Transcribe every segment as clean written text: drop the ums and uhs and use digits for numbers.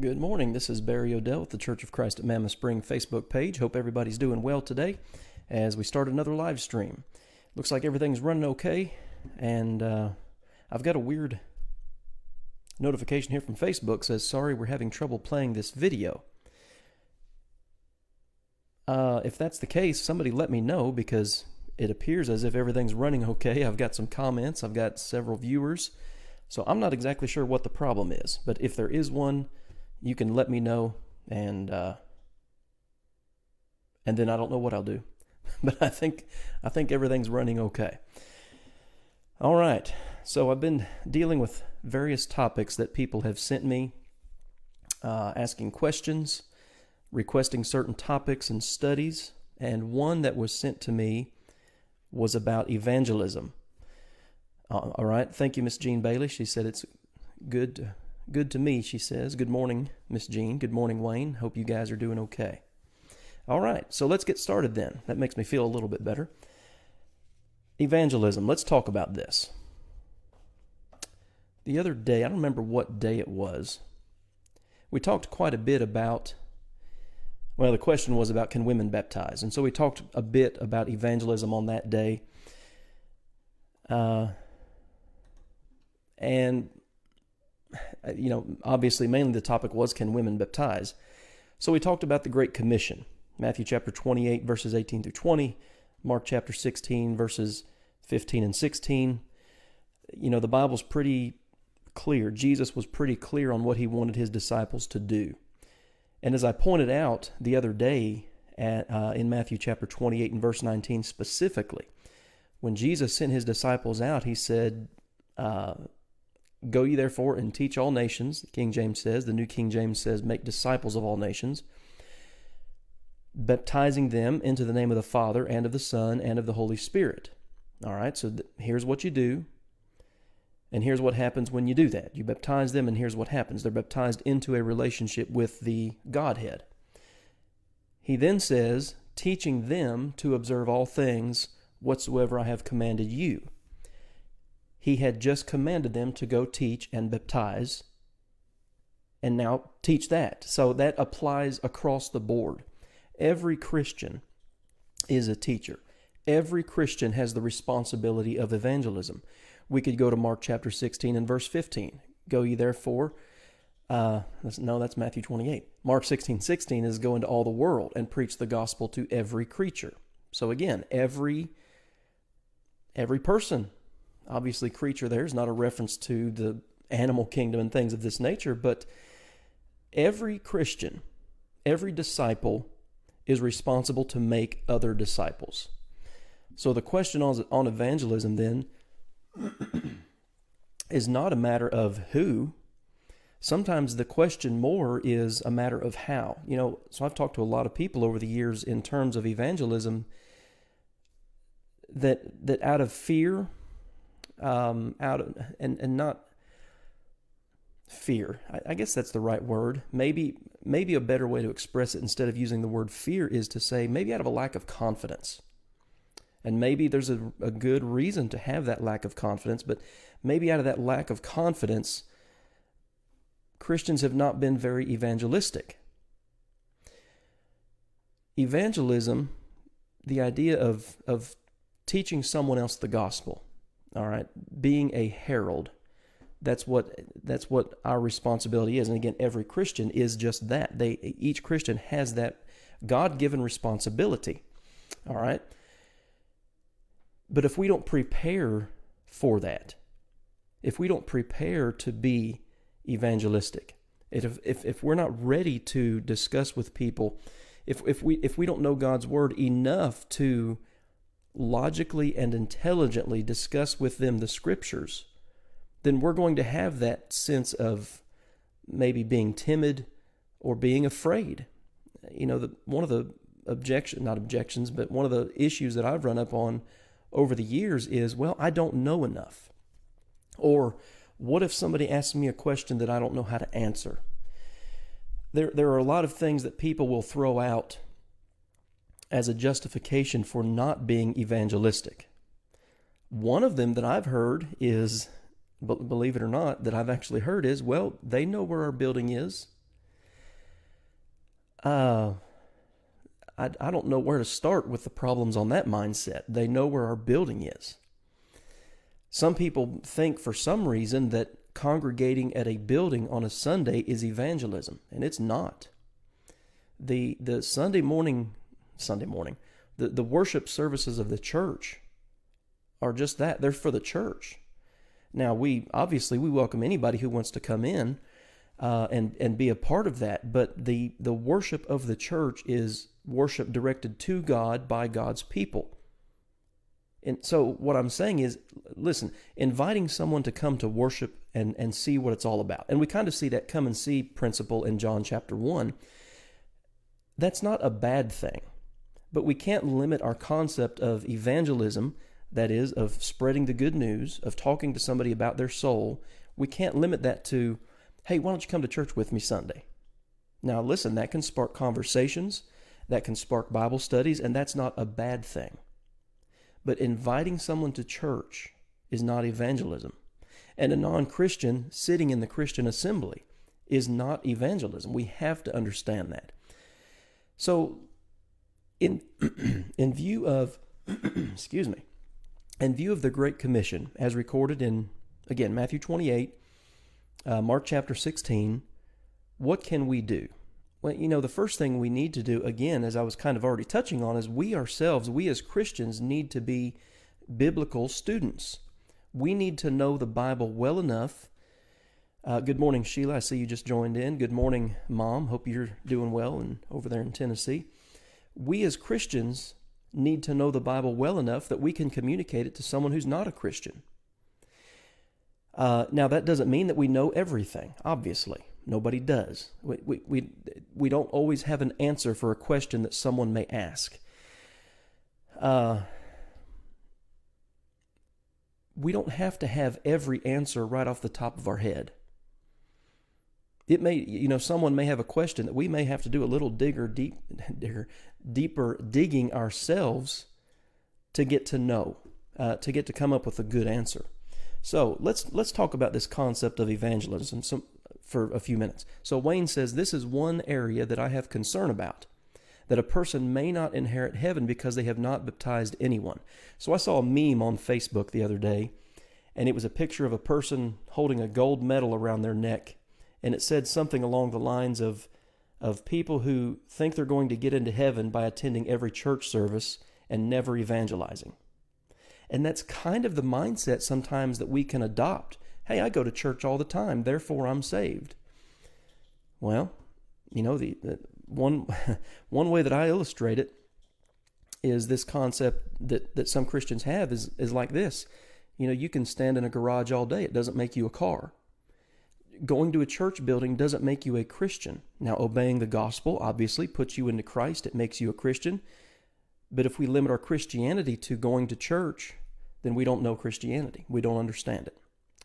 Good morning. This is Barry Odell with the Church of Christ at Mammoth Spring Facebook page. Hope everybody's doing well today as we start another live stream. Looks like everything's running okay, and I've got a weird notification here from Facebook says, sorry, we're having trouble playing this video. If that's the case, somebody let me know, because it appears as if everything's running okay. I've got some comments, I've got several viewers, so I'm not exactly sure what the problem is, but if there is one, you can let me know, and then I don't know what I'll do. But I think everything's running okay. All right, so I've been dealing with various topics that people have sent me, asking questions, requesting certain topics and studies, and one that was sent to me was about evangelism. All right, thank you, Miss Jean Bailey. She said it's good to me, she says. Good morning, Miss Jean. Good morning, Wayne. Hope you guys are doing okay. All right, so let's get started then. That makes me feel a little bit better. Evangelism. Let's talk about this. The other day, I don't remember what day it was, we talked quite a bit about, well, the question was about, can women baptize? And so we talked a bit about evangelism on that day. And obviously mainly the topic was, can women baptize? So we talked about the Great Commission, Matthew chapter 28, verses 18 through 20, Mark chapter 16, verses 15 and 16. The Bible's pretty clear. Jesus was pretty clear on what he wanted his disciples to do. And as I pointed out the other day in Matthew chapter 28 and verse 19 specifically, when Jesus sent his disciples out, he said, go ye therefore and teach all nations, the King James says. The New King James says, make disciples of all nations, baptizing them into the name of the Father and of the Son and of the Holy Spirit. All right, so here's what you do, and here's what happens when you do that. You baptize them, and here's what happens. They're baptized into a relationship with the Godhead. He then says, teaching them to observe all things whatsoever I have commanded you. He had just commanded them to go teach and baptize, and now teach that. So that applies across the board. Every Christian is a teacher. Every Christian has the responsibility of evangelism. We could go to Mark chapter 16 and verse 15. Go ye therefore, that's Matthew 28. Mark 16:16 is go into all the world and preach the gospel to every creature. So again, every person. Obviously, creature there is not a reference to the animal kingdom and things of this nature, but every Christian, every disciple is responsible to make other disciples. So the question on evangelism then is not a matter of who. Sometimes the question more is a matter of how. So I've talked to a lot of people over the years in terms of evangelism that out of fear, not fear. I guess that's the right word. Maybe a better way to express it instead of using the word fear is to say maybe out of a lack of confidence. And maybe there's a good reason to have that lack of confidence, but maybe out of that lack of confidence, Christians have not been very evangelistic. Evangelism, the idea of teaching someone else the gospel, all right, being a herald, that's what our responsibility is. And again, every Christian is just that. Each Christian has that God-given responsibility, all right? But if we don't prepare for that, if we don't prepare to be evangelistic, if we're not ready to discuss with people, if we don't know God's word enough to logically and intelligently discuss with them the scriptures, then we're going to have that sense of maybe being timid or being afraid. One of the one of the issues that I've run up on over the years is, well, I don't know enough. Or what if somebody asks me a question that I don't know how to answer? There are a lot of things that people will throw out as a justification for not being evangelistic. One of them that I've heard is, believe it or not, that I've actually heard is, well, they know where our building is. Uh, I don't know where to start with the problems on that mindset. They know where our building is. Some people think for some reason that congregating at a building on a Sunday is evangelism, and it's not. The Sunday morning, the worship services of the church are just that. They're for the church. Now, we welcome anybody who wants to come in and be a part of that, but the worship of the church is worship directed to God by God's people. And so what I'm saying is, listen, inviting someone to come to worship and see what it's all about. And we kind of see that come and see principle in John chapter 1. That's not a bad thing. But we can't limit our concept of evangelism, that is, of spreading the good news, of talking to somebody about their soul. We can't limit that to, hey, why don't you come to church with me Sunday? Now, listen, that can spark conversations, that can spark Bible studies, and that's not a bad thing. But inviting someone to church is not evangelism. And a non-Christian sitting in the Christian assembly is not evangelism. We have to understand that. So, in view of, in view of the Great Commission, as recorded in, again, Matthew 28, Mark chapter 16, what can we do? Well, the first thing we need to do, again, as I was kind of already touching on, is we ourselves, we as Christians, need to be biblical students. We need to know the Bible well enough. Good morning, Sheila. I see you just joined in. Good morning, Mom. Hope you're doing well and over there in Tennessee. We as Christians need to know the Bible well enough that we can communicate it to someone who's not a Christian. Now, that doesn't mean that we know everything, obviously. Nobody does. We don't always have an answer for a question that someone may ask. We don't have to have every answer right off the top of our head. It may, someone may have a question that we may have to do a little deeper digging ourselves to get to know, to get to come up with a good answer. So let's talk about this concept of evangelism for a few minutes. So Wayne says, this is one area that I have concern about, that a person may not inherit heaven because they have not baptized anyone. So I saw a meme on Facebook the other day, and it was a picture of a person holding a gold medal around their neck, and it said something along the lines of people who think they're going to get into heaven by attending every church service and never evangelizing. And that's kind of the mindset sometimes that we can adopt. Hey, I go to church all the time, therefore I'm saved. Well, the one way that I illustrate it is this concept that some Christians have is like this. You can stand in a garage all day. It doesn't make you a car. Going to a church building doesn't make you a Christian. Now, obeying the gospel obviously puts you into Christ. It makes you a Christian. But if we limit our Christianity to going to church, then we don't know Christianity. We don't understand it.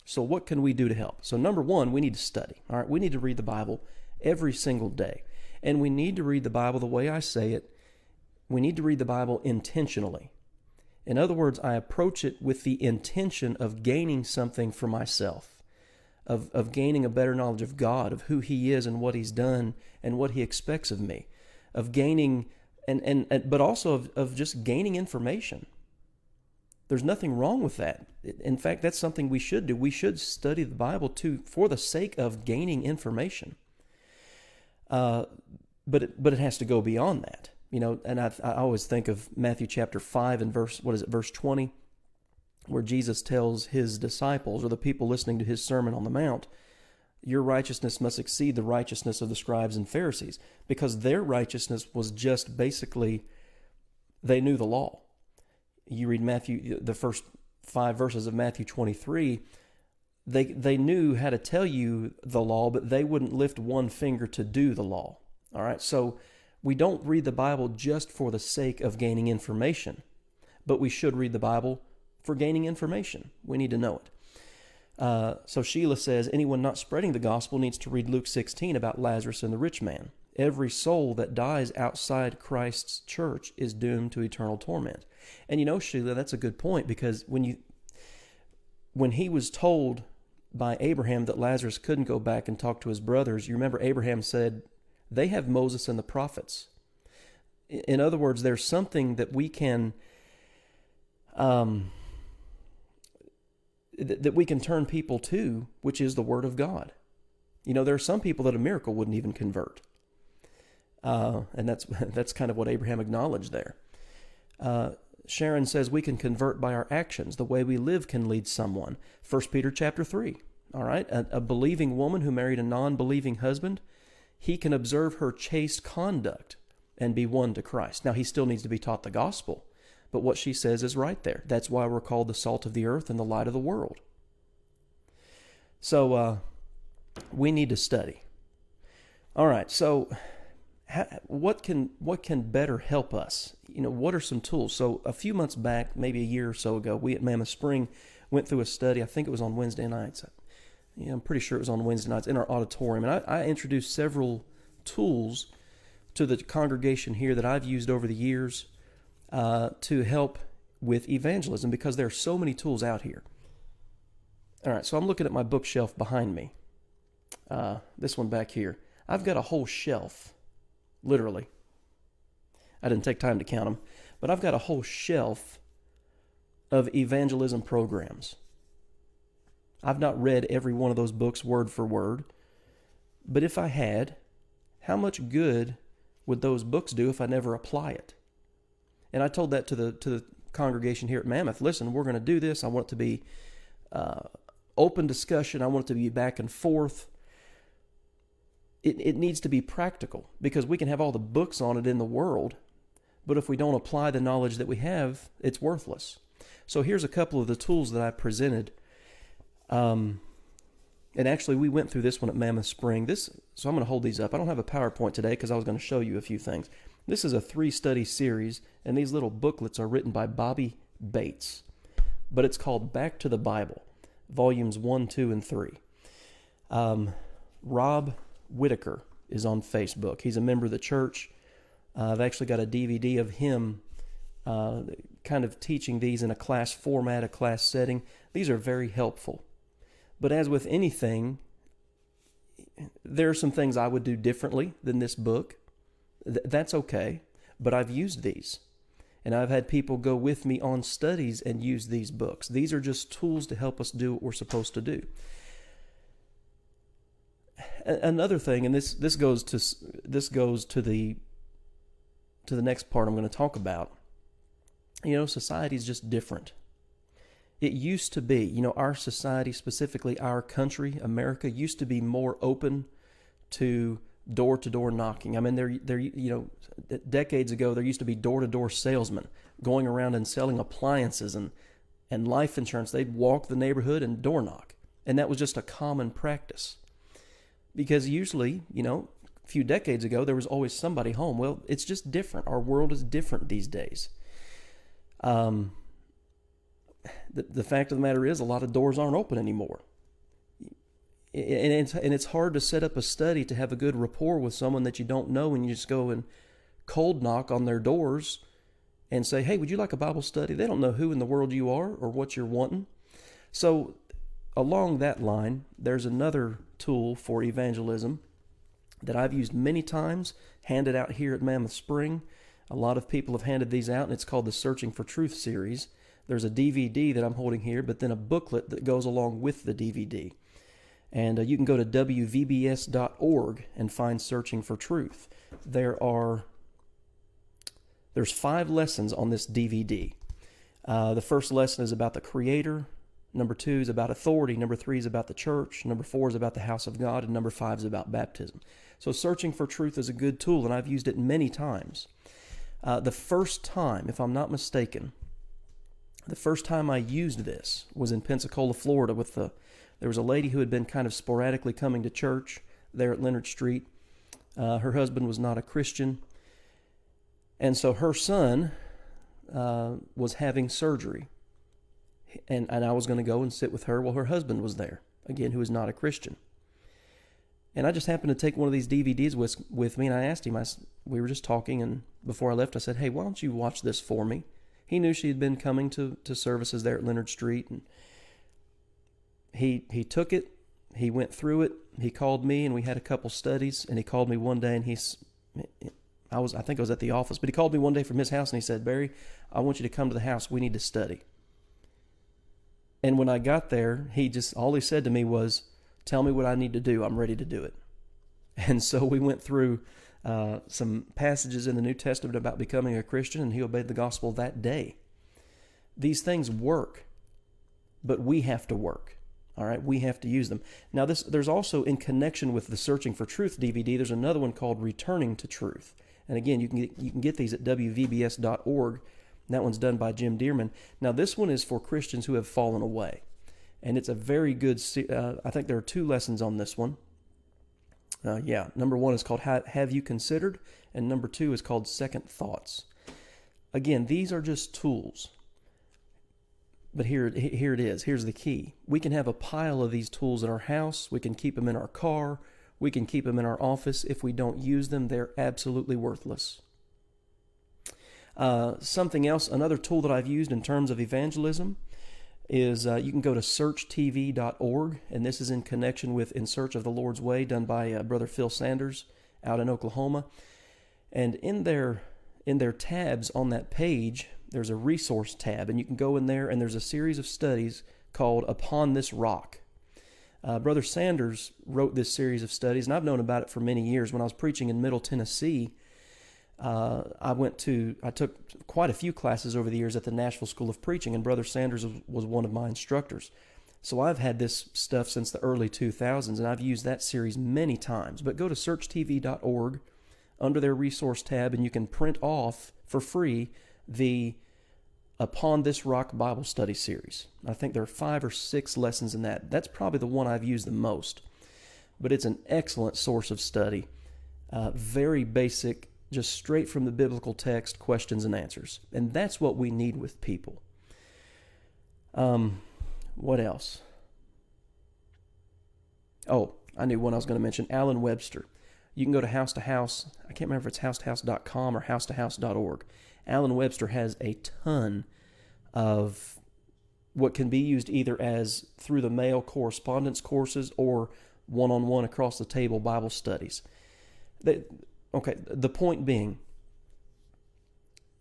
So what can we do to help? So number one, we need to study. All right, we need to read the Bible every single day. And we need to read the Bible the way I say it. We need to read the Bible intentionally. In other words, I approach it with the intention of gaining something for myself, of gaining a better knowledge of God, of who He is and what He's done and what He expects of me, of gaining, but also of just gaining information. There's nothing wrong with that. In fact, that's something we should do. We should study the Bible for the sake of gaining information. But it has to go beyond that. And I always think of Matthew chapter 5 and verse 20, where Jesus tells His disciples, or the people listening to His Sermon on the Mount, your righteousness must exceed the righteousness of the scribes and Pharisees, because their righteousness was just basically, they knew the law. You read the first 5 verses of Matthew 23, they knew how to tell you the law, but they wouldn't lift one finger to do the law. All right, so we don't read the Bible just for the sake of gaining information, but we should read the Bible for gaining information. We need to know it. So Sheila says, anyone not spreading the gospel needs to read Luke 16 about Lazarus and the rich man. Every soul that dies outside Christ's church is doomed to eternal torment. And Sheila, that's a good point, because when he was told by Abraham that Lazarus couldn't go back and talk to his brothers, you remember Abraham said, They have Moses and the prophets. In other words, there's something that we can that we can turn people to, which is the Word of God. You know, there are some people that a miracle wouldn't even convert. And that's kind of what Abraham acknowledged there. Sharon says we can convert by our actions. The way we live can lead someone. 1 Peter chapter 3. All right, a believing woman who married a non-believing husband, he can observe her chaste conduct and be won to Christ. Now, he still needs to be taught the gospel, but what she says is right there. That's why we're called the salt of the earth and the light of the world. So we need to study. All right, so what can better help us? You know, what are some tools? So a few months back, maybe a year or so ago, we at Mammoth Spring went through a study. I think it was on Wednesday nights. Yeah, I'm pretty sure it was on Wednesday nights in our auditorium. And I introduced several tools to the congregation here that I've used over the years to help with evangelism, because there are so many tools out here. All right, so I'm looking at my bookshelf behind me. This one back here. I've got a whole shelf, literally. I didn't take time to count them, but I've got a whole shelf of evangelism programs. I've not read every one of those books word for word, but if I had, how much good would those books do if I never apply it? And I told that to the congregation here at Mammoth. Listen, we're going to do this. I want it to be open discussion. I want it to be back and forth. It needs to be practical, because we can have all the books on it in the world, but if we don't apply the knowledge that we have, it's worthless. So here's a couple of the tools that I presented. And actually, we went through this one at Mammoth Spring. So I'm going to hold these up. I don't have a PowerPoint today because I was going to show you a few things. This is a 3-study series, and these little booklets are written by Bobby Bates. But it's called Back to the Bible, volumes 1, 2, and 3. Rob Whitaker is on Facebook. He's a member of the church. I've actually got a DVD of him kind of teaching these in a class format, a class setting. These are very helpful. But as with anything, there are some things I would do differently than this book. That's okay, but I've used these. And I've had people go with me on studies and use these books. These are just tools to help us do what we're supposed to do. Another thing, and this goes to the next part I'm going to talk about. You know, society is just different. It used to be, you know, our society, specifically our country, America, used to be more open to door-to-door knocking. I mean, there, you know, decades ago, there used to be door-to-door salesmen going around and selling appliances and life insurance. They'd walk the neighborhood and door knock, and that was just a common practice. Because usually, you know, a few decades ago, there was always somebody home. Well, it's just different. Our world is different these days. The fact of the matter is, a lot of doors aren't open anymore. And it's hard to set up a study to have a good rapport with someone that you don't know, and you just go and cold knock on their doors and say, hey, would you like a Bible study? They don't know who in the world you are or what you're wanting. So along that line, there's another tool for evangelism that I've used many times, handed out here at Mammoth Spring. A lot of people have handed these out, and it's called the Searching for Truth series. There's a DVD that I'm holding here, but then a booklet that goes along with the DVD. And you can go to wvbs.org and find Searching for Truth. There's 5 lessons on this DVD. The first lesson is about the Creator. Number 2 is about authority. Number 3 is about the church. Number 4 is about the house of God. And number 5 is about baptism. So Searching for Truth is a good tool, and I've used it many times. The first time, if I'm not mistaken, the first time I used this was in Pensacola, Florida. There was a lady who had been kind of sporadically coming to church there at Leonard Street. Her husband was not a Christian. And so her son was having surgery. And I was going to go and sit with her while her husband was there, again, who is not a Christian. And I just happened to take one of these DVDs with me, and I asked him, we were just talking, and before I left, I said, hey, why don't you watch this for me? He knew she had been coming to services there at Leonard Street, and he took it, he went through it. He called me, and we had a couple studies, and he called me one day, and I think I was at the office, but he called me one day from his house, and he said, Barry, I want you to come to the house. We need to study. And when I got there, all he said to me was, tell me what I need to do. I'm ready to do it. And so we went through some passages in the New Testament about becoming a Christian, and he obeyed the gospel that day. These things work, but we have to work. All right, we have to use them. Now, there's also, in connection with the Searching for Truth DVD, there's another one called Returning to Truth. And again, you can get these at wvbs.org. That one's done by Jim Dearman. Now, this one is for Christians who have fallen away. And it's a very good, I think there are 2 lessons on this one. Number 1 is called Have You Considered? And number 2 is called Second Thoughts. Again, these are just tools. But here it is. Here's the key. We can have a pile of these tools in our house. We can keep them in our car. We can keep them in our office. If we don't use them, they're absolutely worthless. Something else, another tool that I've used in terms of evangelism is you can go to searchtv.org, and this is in connection with In Search of the Lord's Way, done by Brother Phil Sanders out in Oklahoma. And in their tabs on that page, there's a resource tab, and you can go in there, and there's a series of studies called Upon This Rock. Brother Sanders wrote this series of studies, and I've known about it for many years. When I was preaching in Middle Tennessee, I took quite a few classes over the years at the Nashville School of Preaching, and Brother Sanders was one of my instructors. So I've had this stuff since the early 2000s, and I've used that series many times. But go to searchtv.org under their resource tab, and you can print off for free the Upon This Rock Bible Study series. I think there are 5 or 6 lessons in that. That's probably the one I've used the most. But it's an excellent source of study. Very basic, just straight from the biblical text, questions and answers. And that's what we need with people. What else? Oh, I knew one I was going to mention. Alan Webster. You can go to House to House. I can't remember if it's housetohouse.com or housetohouse.org. Alan Webster has a ton of what can be used either as through the mail correspondence courses or one-on-one across the table Bible studies. The point being,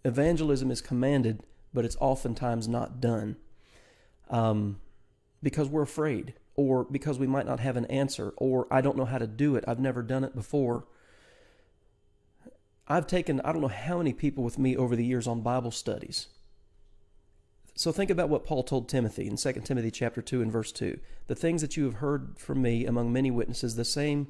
evangelism is commanded, but it's oftentimes not done because we're afraid, or because we might not have an answer, or I don't know how to do it. I've never done it before. I've taken, I don't know how many people with me over the years on Bible studies. So think about what Paul told Timothy in 2 Timothy chapter 2 and verse 2. The things that you have heard from me among many witnesses, the same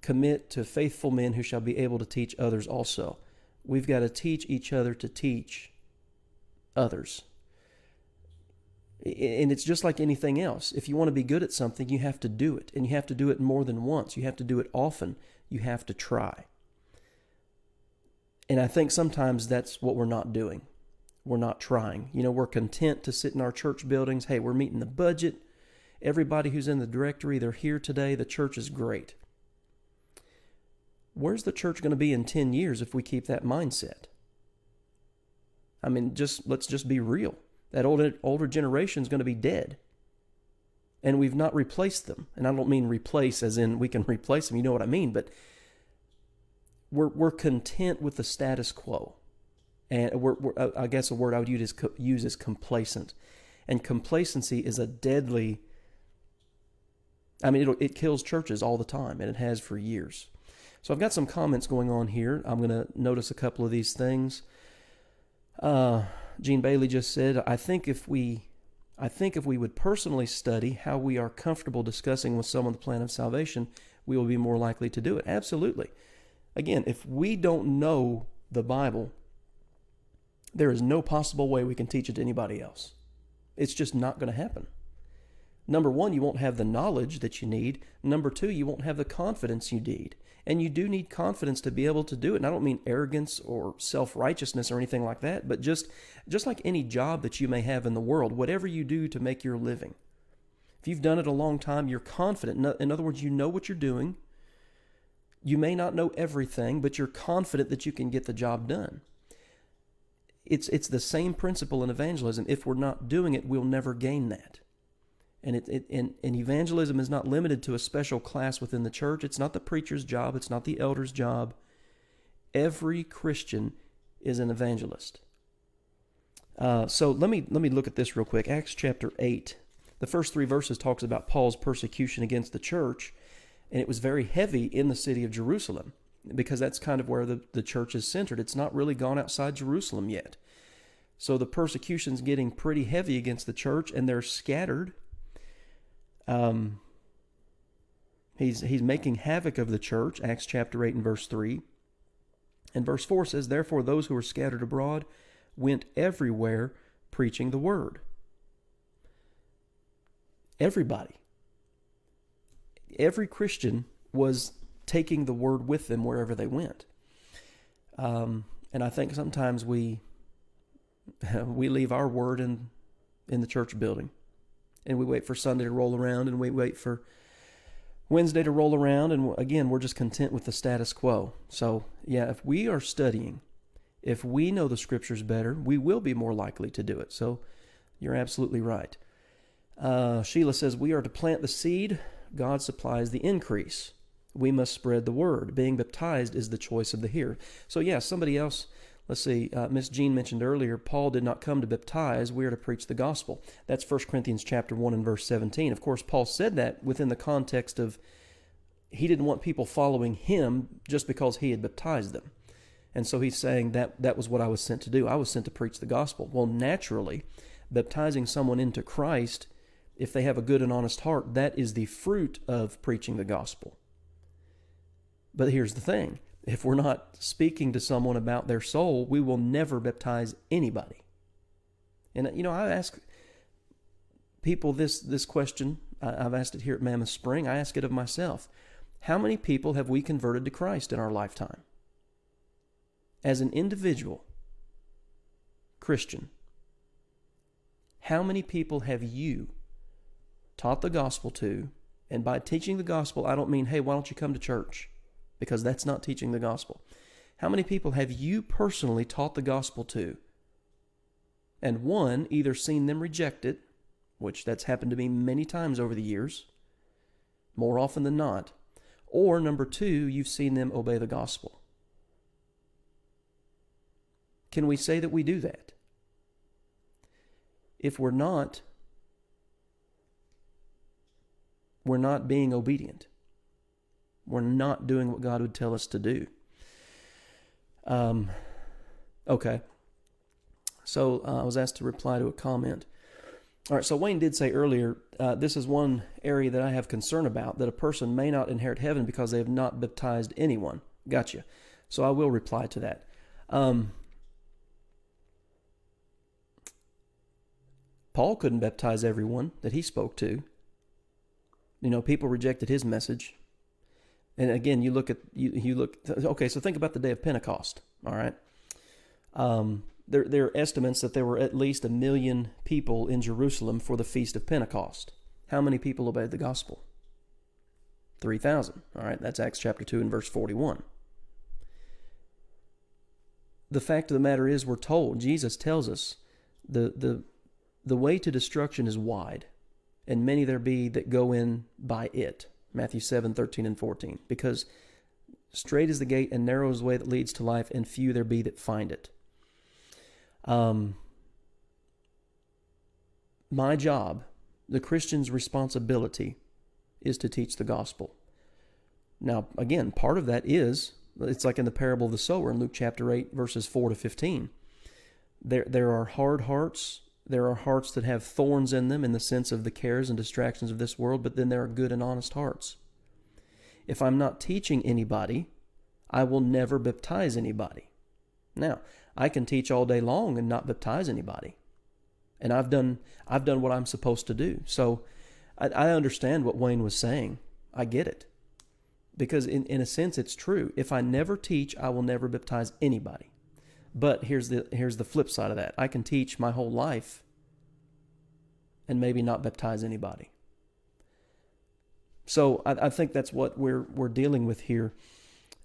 commit to faithful men who shall be able to teach others also. We've got to teach each other to teach others. And it's just like anything else. If you want to be good at something, you have to do it. And you have to do it more than once. You have to do it often. You have to try. And I think sometimes that's what we're not doing. We're not trying. We're content to sit in our church buildings. Hey, we're meeting the budget. Everybody who's in the directory, they're here today. The church is great. Where's the church going to be in 10 years if we keep that mindset? I mean, let's just be real. That older generation is going to be dead. And we've not replaced them. And I don't mean replace as in we can replace them. You know what I mean? But we're content with the status quo. And I guess a word I would use is complacent. And complacency is a deadly... it kills churches all the time, and it has for years. So I've got some comments going on here. I'm going to notice a couple of these things. Gene Bailey just said, I think if we would personally study how we are comfortable discussing with someone the plan of salvation, we will be more likely to do it. Absolutely. Again, if we don't know the Bible, there is no possible way we can teach it to anybody else. It's just not going to happen. Number one, you won't have the knowledge that you need. Number two, you won't have the confidence you need. And you do need confidence to be able to do it. And I don't mean arrogance or self-righteousness or anything like that, but just like any job that you may have in the world, whatever you do to make your living. If you've done it a long time, you're confident. In other words, you know what you're doing. You may not know everything, but you're confident that you can get the job done. It's the same principle in evangelism. If we're not doing it, we'll never gain that. And evangelism is not limited to a special class within the church. It's not the preacher's job. It's not the elder's job. Every Christian is an evangelist. So let me look at this real quick. Acts chapter 8. The first 3 verses talks about Paul's persecution against the church, and it was very heavy in the city of Jerusalem because that's kind of where the church is centered. It's not really gone outside Jerusalem yet. So the persecution's getting pretty heavy against the church, and they're scattered. He's making havoc of the church, Acts chapter 8 and verse 3. And verse 4 says, "Therefore those who were scattered abroad went everywhere preaching the word." Everybody. Every Christian was taking the word with them wherever they went. And I think sometimes we leave our word in the church building. And we wait for Sunday to roll around, and we wait for Wednesday to roll around, and again, we're just content with the status quo. So, yeah, if we are studying, if we know the Scriptures better, we will be more likely to do it. So, you're absolutely right. Sheila says, we are to plant the seed, God supplies the increase. We must spread the word. Being baptized is the choice of the hearer. So, yeah, somebody else... Let's see, Miss Jean mentioned earlier, Paul did not come to baptize, we are to preach the gospel. That's 1 Corinthians chapter 1 and verse 17. Of course, Paul said that within the context of he didn't want people following him just because he had baptized them. And so he's saying that was what I was sent to do. I was sent to preach the gospel. Well, naturally, baptizing someone into Christ, if they have a good and honest heart, that is the fruit of preaching the gospel. But here's the thing. If we're not speaking to someone about their soul, we will never baptize anybody. And, I ask people this question. I've asked it here at Mammoth Spring. I ask it of myself. How many people have we converted to Christ in our lifetime? As an individual Christian, how many people have you taught the gospel to? And by teaching the gospel, I don't mean, hey, why don't you come to church? Because that's not teaching the gospel. How many people have you personally taught the gospel to? And one, either seen them reject it, which that's happened to me many times over the years, more often than not, or number 2, you've seen them obey the gospel. Can we say that we do that? If we're not being obedient. We're not doing what God would tell us to do. Okay. So I was asked to reply to a comment. All right, so Wayne did say earlier, this is one area that I have concern about, that a person may not inherit heaven because they have not baptized anyone. Gotcha. So I will reply to that. Paul couldn't baptize everyone that he spoke to. People rejected his message. And again, okay, so think about the day of Pentecost, all right? There are estimates that there were at least 1 million people in Jerusalem for the Feast of Pentecost. How many people obeyed the gospel? 3,000, all right? That's Acts chapter 2 and verse 41. The fact of the matter is, we're told, Jesus tells us, the way to destruction is wide, and many there be that go in by it. Matthew 7, 13 and 14. Because straight is the gate and narrow is the way that leads to life, and few there be that find it. My job, the Christian's responsibility, is to teach the gospel. Now, again, part of that is, it's like in the parable of the sower in Luke chapter 8, verses 4 to 15. There are hard hearts. There are hearts that have thorns in them in the sense of the cares and distractions of this world, but then there are good and honest hearts. If I'm not teaching anybody, I will never baptize anybody. Now, I can teach all day long and not baptize anybody. And I've done what I'm supposed to do. So I understand what Wayne was saying. I get it. Because in a sense, it's true. If I never teach, I will never baptize anybody. But here's the flip side of that. I can teach my whole life and maybe not baptize anybody. So I think that's what we're dealing with here.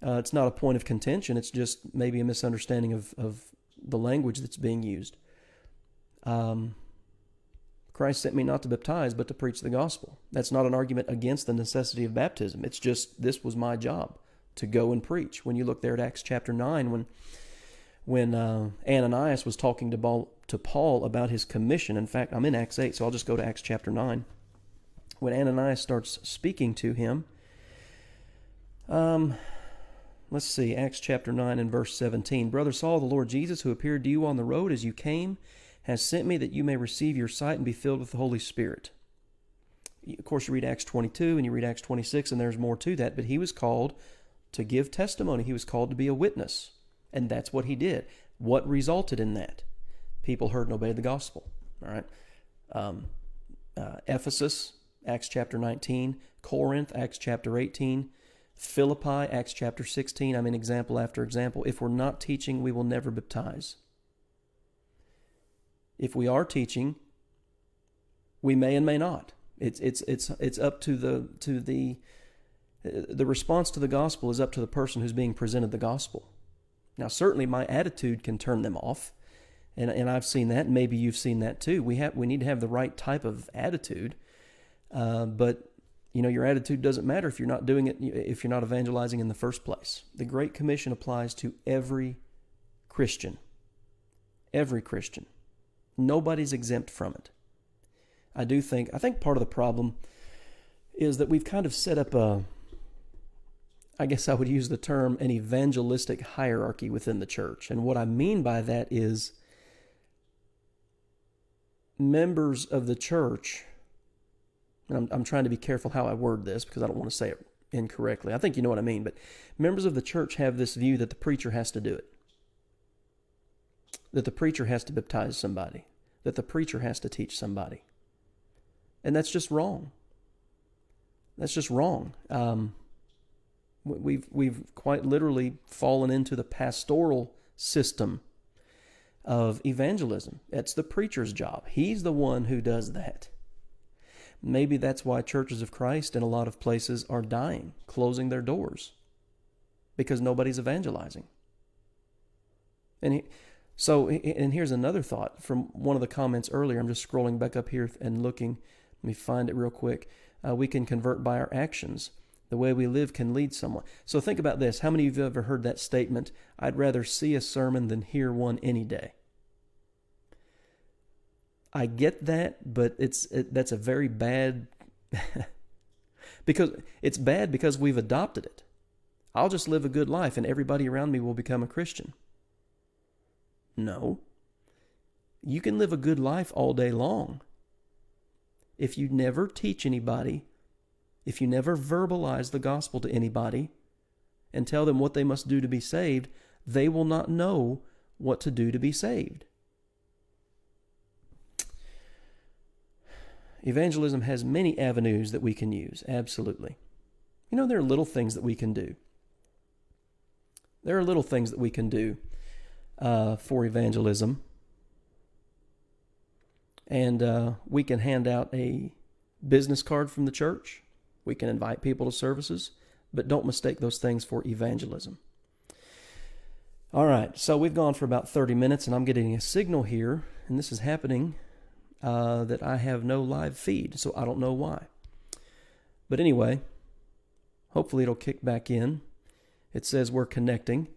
It's not a point of contention. It's just maybe a misunderstanding of the language that's being used. Christ sent me not to baptize, but to preach the gospel. That's not an argument against the necessity of baptism. It's just this was my job, to go and preach. When you look there at Acts chapter 9, when Ananias was talking to Paul about his commission. In fact, I'm in Acts 8, so I'll just go to Acts chapter 9. When Ananias starts speaking to him, let's see, Acts chapter 9 and verse 17. Brother Saul, the Lord Jesus, who appeared to you on the road as you came, has sent me that you may receive your sight and be filled with the Holy Spirit. Of course, you read Acts 22 and you read Acts 26, and there's more to that, but he was called to give testimony. He was called to be a witness, and that's what he did. What resulted in that? People heard and obeyed the gospel. All right. Ephesus, Acts chapter 19. Corinth, Acts chapter 18. Philippi, Acts chapter 16. I mean, example after example. If we're not teaching, we will never baptize. If we are teaching, we may and may not. It's up to the response to the gospel is up to the person who's being presented the gospel. Now, certainly my attitude can turn them off, and I've seen that, and maybe you've seen that too. We need to have the right type of attitude, but your attitude doesn't matter if you're not doing it, if you're not evangelizing in the first place. The Great Commission applies to every Christian. Every Christian. Nobody's exempt from it. I think part of the problem is that we've kind of set up I guess I would use the term, an evangelistic hierarchy within the church. And what I mean by that is members of the church, and I'm trying to be careful how I word this because I don't want to say it incorrectly. I think you know what I mean, but members of the church have this view that the preacher has to do it. That the preacher has to baptize somebody. That the preacher has to teach somebody. And that's just wrong. That's just wrong. We've quite literally fallen into the pastoral system of evangelism. It's the preacher's job. He's the one who does that. Maybe that's why churches of Christ in a lot of places are dying, closing their doors, because nobody's evangelizing. And here's another thought from one of the comments earlier. I'm just scrolling back up here and looking. Let me find it real quick. We can convert by our actions. The way we live can lead someone. So think about this. How many of you have ever heard that statement, I'd rather see a sermon than hear one any day? I get that, but that's a very bad, because it's bad because we've adopted it. I'll just live a good life and everybody around me will become a Christian. No. You can live a good life all day long. If you never teach anybody, if you never verbalize the gospel to anybody and tell them what they must do to be saved, they will not know what to do to be saved. Evangelism has many avenues that we can use, absolutely. There are little things that we can do. There are little things that we can do for evangelism. And we can hand out a business card from the church. We can invite people to services, but don't mistake those things for evangelism. All right, so we've gone for about 30 minutes, and I'm getting a signal here, and this is happening, that I have no live feed, so I don't know why. But anyway, hopefully it'll kick back in. It says we're connecting.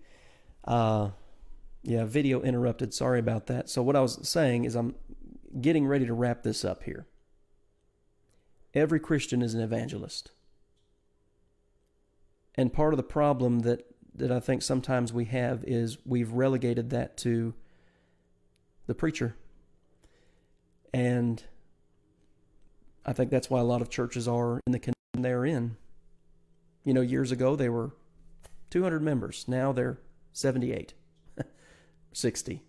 Video interrupted. Sorry about that. So what I was saying is I'm getting ready to wrap this up here. Every Christian is an evangelist. And part of the problem that I think sometimes we have is we've relegated that to the preacher. And I think that's why a lot of churches are in the condition they're in. Years ago they were 200 members. Now they're 78, 60.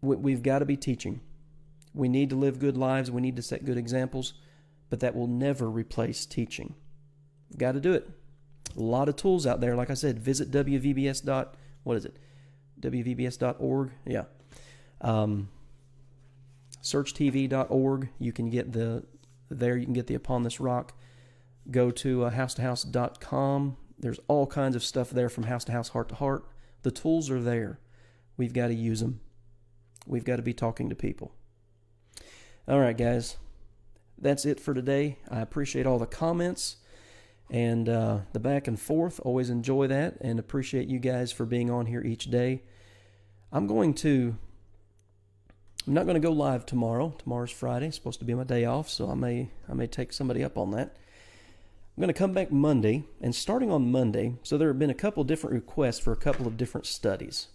We've got to be teaching. We need to live good lives. We need to set good examples, but that will never replace teaching. We've got to do it. A lot of tools out there. Like I said, visit WVBS.org. Yeah. Searchtv.org. You can get you can get the Upon This Rock. Go to housetohouse.com. There's all kinds of stuff there from house to house, heart to heart. The tools are there. We've got to use them. We've got to be talking to people. All right, guys. That's it for today. I appreciate all the comments and the back and forth. Always enjoy that and appreciate you guys for being on here each day. I'm not going to go live tomorrow. Tomorrow's Friday. It's supposed to be my day off, so I may take somebody up on that. I'm going to come back Monday, and starting on Monday, so there have been a couple different requests for a couple of different studies.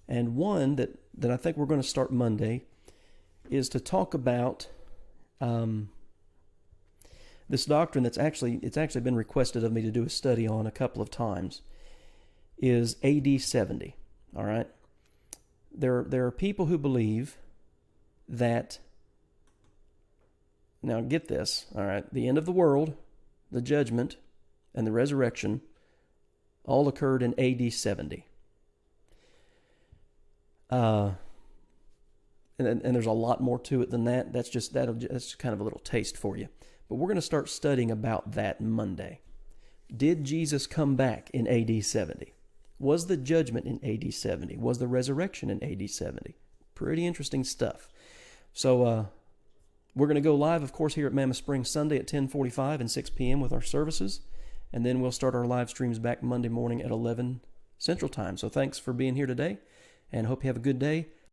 And one that I think we're going to start Monday is to talk about this doctrine it's actually been requested of me to do a study on a couple of times, is AD 70. All right? There are people who believe that, now get this, all right, the end of the world, the judgment, and the resurrection all occurred in AD 70. And there's a lot more to it than that. That's kind of a little taste for you. But we're going to start studying about that Monday. Did Jesus come back in AD 70? Was the judgment in AD 70? Was the resurrection in AD 70? Pretty interesting stuff. So we're going to go live, of course, here at Mammoth Springs Sunday at 10:45 and 6 p.m. with our services. And then we'll start our live streams back Monday morning at 11 Central Time. So thanks for being here today, and hope you have a good day.